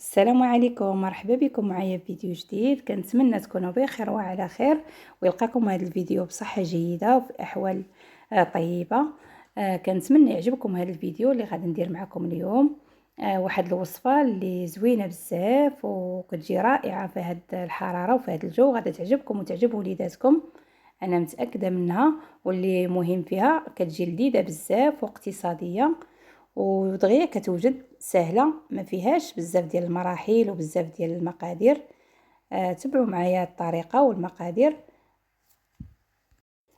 السلام عليكم، مرحبا بكم معايا في فيديو جديد. كنتمنى تكونوا بخير وعلى خير، ويلقاكم هذا الفيديو بصحه جيده وفي احوال طيبه. كنتمنى يعجبكم هذا الفيديو اللي غادي ندير معكم اليوم. واحد الوصفه اللي زوينه بزاف وكتجي رائعه في هذه الحراره وفي هذا الجو، غادي تعجبكم وتعجب وليداتكم، انا متاكده منها. واللي مهم فيها كتجي لذيذه بزاف واقتصاديه، ودغيا كتوجد سهله، ما فيهاش بزاف ديال المراحل وبزاف ديال المقادير. تبعوا معايا الطريقه والمقادير،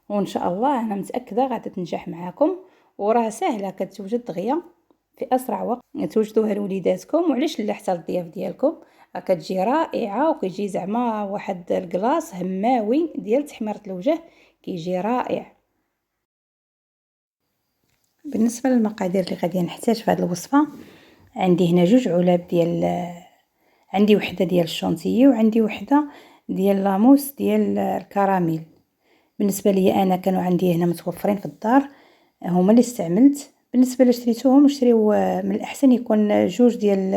وان شاء الله انا متاكده غادي تنجح معاكم. وراه سهله، كتوجد دغيا في اسرع وقت توجدوها لوليداتكم، وعلاش لا حتى الضياف ديالكم. كتجي رائعه، وكيجي زعما واحد الكلاص هماوي ديال تحميره الوجه، كيجي رائع. بالنسبه للمقادير اللي غادي نحتاج في هذه الوصفه، عندي هنا 2 علب ديال، عندي وحده ديال الشونتيي وعندي وحده ديال لاموس ديال الكراميل. بالنسبه لي انا كانوا عندي هنا متوفرين في الدار، هما اللي استعملت. بالنسبه لشريتوهم نشريو من الاحسن يكون 2 ديال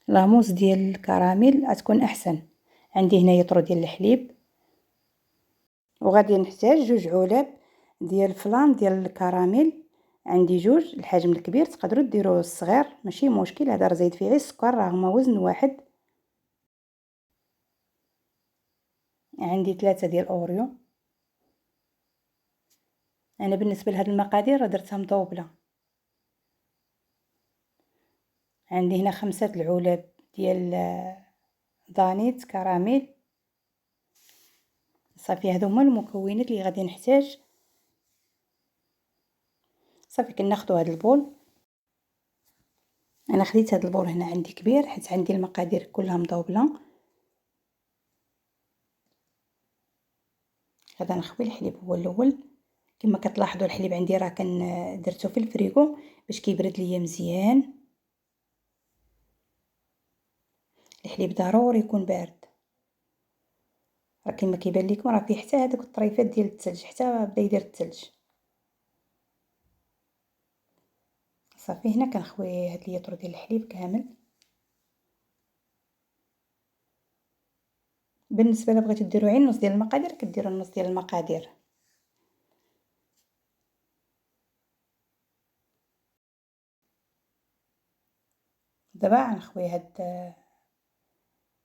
لاموس ديال الكراميل غتكون احسن. عندي هنا يطرو ديال الحليب، وغادي نحتاج 2 علب ديال فلان ديال الكراميل. عندي 2 الحجم الكبير، تقدروا ديروا الصغير ماشي مشكل، هذا راه زايد فيه السكر، راه هما وزن واحد. عندي 3 ديال اوريو. انا بالنسبه لهاد المقادير درتها مطوبله. عندي هنا 5 العلب ديال دانيت كراميل. صافي هادو هما المكونات اللي غادي نحتاج. صافي كناخذوا هاد البول. انا خديت هاد البول هنا عندي كبير حيت عندي المقادير كلها مطوبله. غادي نخوي الحليب هو الاول. كما كتلاحظوا الحليب عندي راه درتو في الفريغو باش كيبرد ليا مزيان. الحليب ضروري يكون بارد، راه كما كيبان لكم راه فيه حتى هذوك الطريفات ديال الثلج، حتى بدا يدير الثلج. صافي هنا كنخوي هاد الليطر ديال الحليب كامل. بالنسبه الا بغيتو ديروا غير نص ديال المقادير كديروا نص ديال المقادير. دابا غنخوي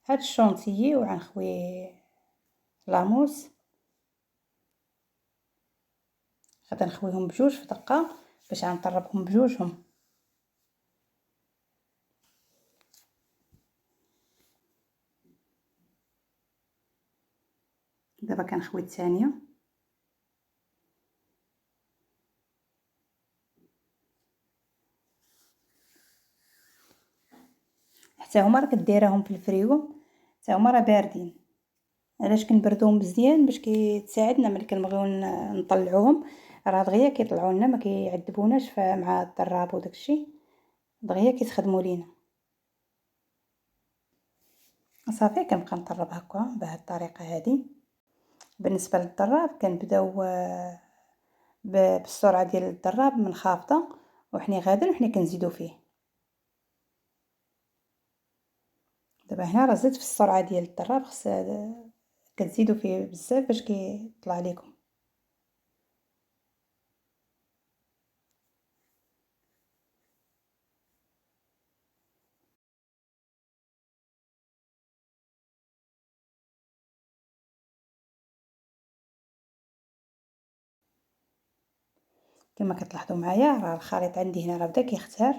هاد الشونتيي وغنخوي لاموس. غادي نخويهم بجوج في دقه باش غنطربهم بجوجهم. دابا كنخوي الثانيه. حتى هما راه كديرهم في الفريغو، حتى هما راه باردين. علاش كنبردوهم مزيان؟ باش كيتساعدنا ملي كنبغيو نطلعوهم، راه دغيا كيطلعوا لنا، ما كيعذبوناش مع الضراب وداكشي، دغيا كيتخدموا لينا. صافي كنبقى نطرب هكا بهذه الطريقه هذه. بالنسبه للضراب كنبداو بالسرعه ديال الضراب منخفضه، وحني غادي وحني كنزيدو فيه. دابا هنا راه زدت في السرعه ديال الضراب، خص كتزيدوا فيه بزاف باش كيطلع لكم. كما كتلاحظوا معايا راه الخليط عندي هنا راه بدا كيختار،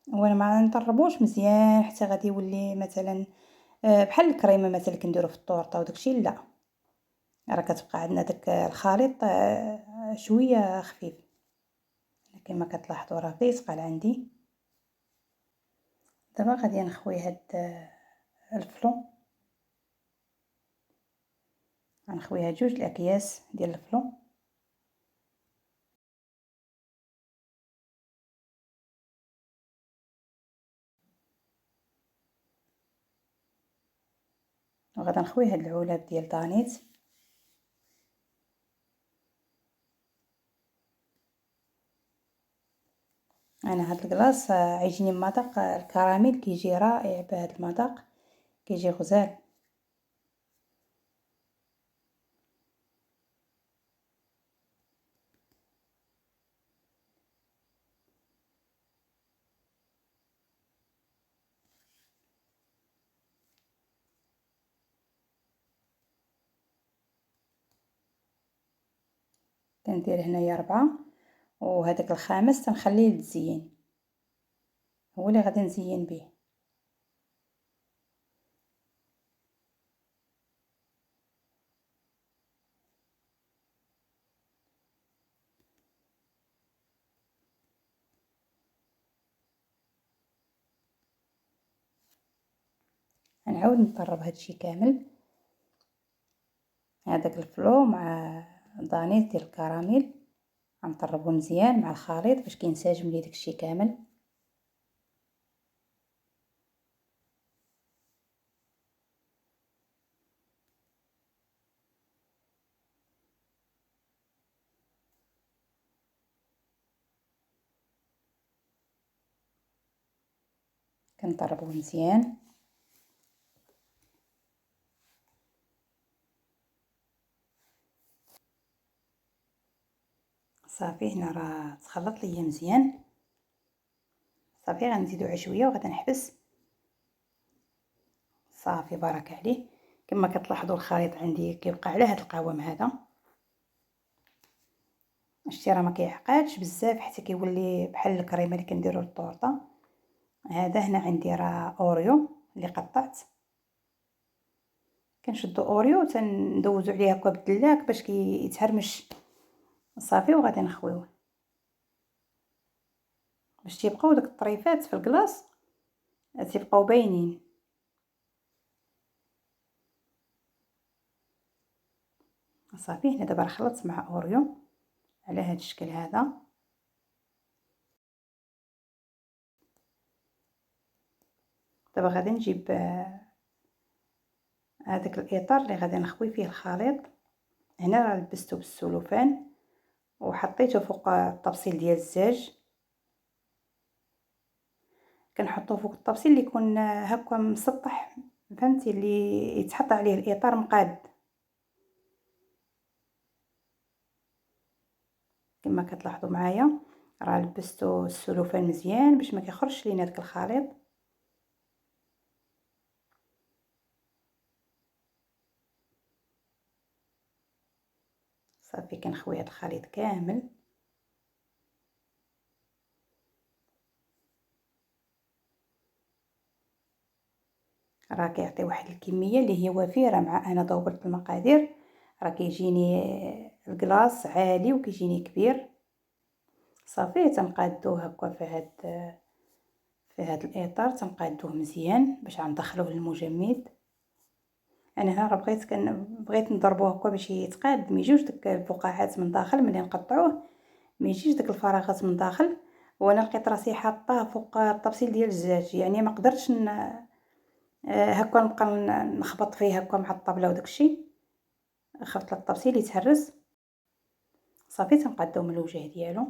وانا ما نطربوش مزيان حتى غادي يولي مثلا بحال الكريمه مثلا كنديروا في الطورطه وداكشي. لا، راه كتبقى عندنا داك الخليط شويه خفيف. كما كتلاحظوا راه بدا يثقل عندي. دابا غادي نخوي هاد الفلو. غنخويها 2 الاكياس ديال الفلو. وغادي نخوي هاد العلب ديال دانيت. انا هاد الكلاص عيجيني مذاق الكراميل، كيجي رائع بهذا المذاق، كيجي غزال. كندير هنايا 4، وهذاك الخامس تنخليه للتزيين، هو اللي غادي نزين به. غنعاود نطرب هادشي كامل، هذاك الفلو مع دانيس ديال الكراميل غنطربو مزيان مع الخليط باش كينسجم لي داكشي كامل. كنطربوه مزيان. صافي هنا راه تخلط ليا مزيان، صافي غنزيدو عشويه وغادي نحبس. صافي بارك عليه. كما كتلاحظوا الخليط عندي كيبقى على هذا القوام هذا، شتي راه ما كيعقدش بزاف حتى كيولي بحال الكريمه اللي كنديروا للطورطه. هذا هنا عندي راه اوريو اللي قطعت، كنشدو اوريو تندوزو عليه هكا بالدلاك باش كيتهرمش. صافي وغادي نخويوه باش تيبقاو داك الطريفات في الكلاص تيبقاو باينين. صافي هنا دابا راه خلطت مع اوريو على هذا الشكل هذا. دابا غادي نجيب هذاك الاطار اللي غادي نخوي فيه الخليط. هنا راه لبستو بالسلوفان وحطيته فوق الطبسيل ديال الزاج. كنحطوه فوق الطبسيل اللي يكون هكا مسطح، فهمتي، اللي يتحط عليه الاطار مقاد. كما كتلاحظوا معايا راه لبستو السلوفان مزيان باش ما كيخرجش لينا داك الخليط. صافي كنخوي هذا الخليط كامل. راه كيعطي واحد الكميه اللي هي وفيره، مع انا ضوبرت المقادير راه كيجيني الكلاص عالي وكيجيني كبير. صافي تنقادوه هكا في هاد الاطار، تنقادوه مزيان باش غندخلوه للمجمد. انا هنا راه بغيت نضربوه هكا باش يتقاد، ما يجوش داك الفقاعات من داخل ملي نقطعوه، ما يجيش داك الفراغات من داخل. وانا لقيت راسي حاطاه فوق الطبسيل ديال الدجاج، يعني ما قدرتش هكا نبقى نخبط فيه هكا مع الطابله وداكشي، خفت الطبسيل يتهرس. صافي تنقادو من الوجه ديالو.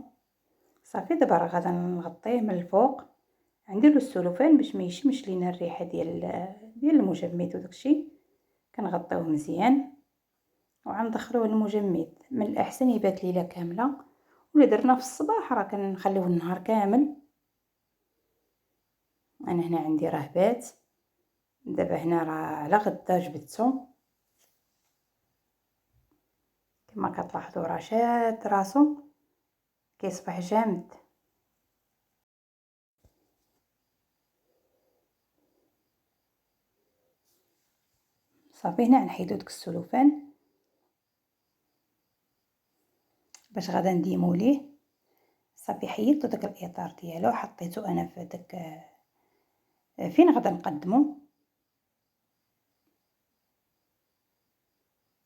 صافي دابا راه غادا نغطيه من الفوق، نديرو السلوفان باش ما يشمش لينا الريحه ديال المجمد وداكشي. كنغطيوه مزيان وغندخلوه للمجمد. من الاحسن يبات ليله كامله، ولا درنا في الصباح راه كنخليوه النهار كامل. انا هنا عندي راه بات، دابا هنا راه على غدا جبدتو. كما كتلاحظوا راه شاد راسو كيصبح جامد. صافي هنا نحيدو داك السلوفان باش غادا نديمو ليه. صافي حيدت داك الاطار ديالو، حطيتو انا في داك فين غادا نقدمو.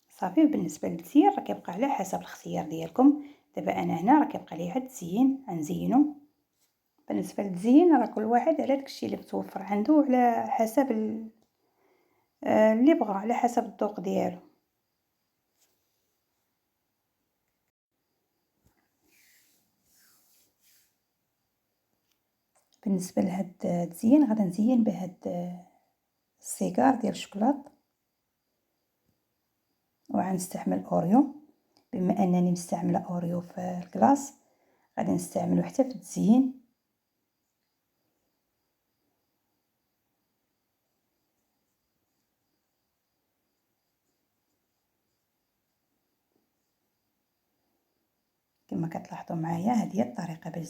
صافي بالنسبه للتزيين راه كيبقى على حسب الاختيار ديالكم. دابا انا هنا راه كيبقى لي عاد التزيين غنزينو. بالنسبه للتزيين راه كل واحد على داكشي اللي متوفر عنده، على حسب اللي بغى، على حسب الذوق ديالو. بالنسبه لهاد التزيين غادي نزين بهاد السيجار ديال الشوكولات، وغنستعمل اوريو. بما انني مستعمله اوريو في الكلاص غادي نستعملو حتى في التزيين. كما كتلاحظوا معايا هذه هي الطريقه باش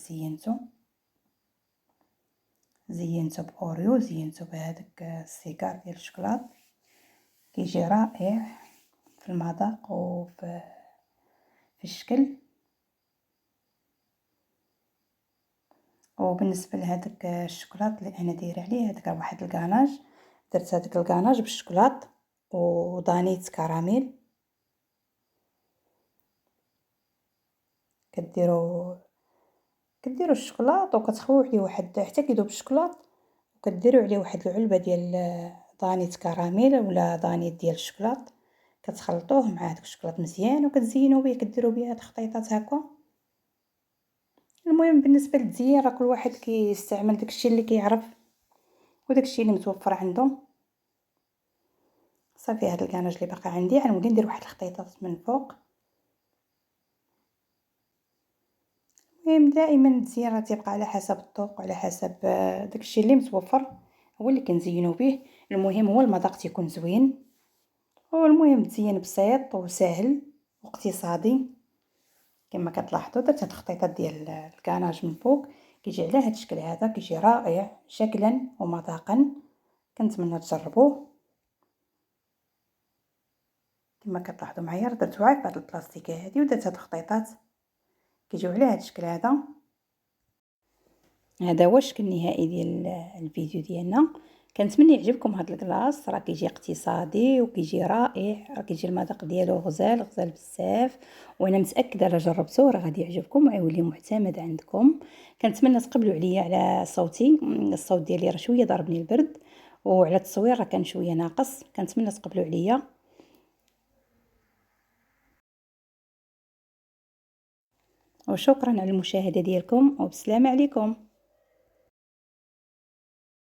زينتو باوريو، زينتو بهذاك السيجار ديال الشوكولات، كيجي رائع في المذاق وفي الشكل. وبالنسبه لهذاك الشوكولات اللي انا دايره عليه هذاك واحد الكاناج، درت هذاك الكاناج بالشوكولات ودانيت كراميل. كديروا الشوكولات وكتخويو عليه واحد حتى كيذوب الشوكولات، وكديروا عليه واحد العلبه ديال دانيت كراميل ولا دانيت ديال الشوكولات، كتخلطوه مع هذاك الشوكولات مزيان وكتزينوا به، كديروا به هاد الخطيطات هكا. المهم بالنسبه للتزيين راه كل واحد كيستعمل داكشي اللي كيعرف وداكشي اللي متوفر عنده. صافي هاد الكاناج اللي باقي عندي غنولي ندير واحد الخطيطات من فوق. المهم دائما التزيين راه تيبقى على حسب الذوق وعلى حسب داكشي اللي متوفر هو اللي كنزينو به. المهم هو المذاق تيكون زوين، والمهم تزيين بسيط وسهل واقتصادي. كما كتلاحظوا درت هاد الخطيطات ديال الكاناج من فوق، كيجي على هاد الشكل هذا، كيجي رائع شكلا ومذاقا. كنتمنى تجربوه. كما كتلاحظوا معايا درتو عا في هاد البلاستيكه هادي ودرت هاد الخطيطات كيجيو على هاد الشكل هذا. هذا هو الشكل النهائي ديال الفيديو ديالنا. كنتمنى يعجبكم هذا الكلاص، راه كيجي اقتصادي وكيجي رائع، راه كيجي المذاق ديالو غزال بزاف، وانا متاكده الا جربتوه راه غادي يعجبكم ويولي معتمد عندكم. كنتمنى تقبلوا عليا على صوتي، الصوت ديالي راه شويه ضربني البرد، وعلى التصوير راه كان شويه ناقص. كنتمنى تقبلوا عليا، وشكرا على المشاهده ديالكم، وبسلامه عليكم.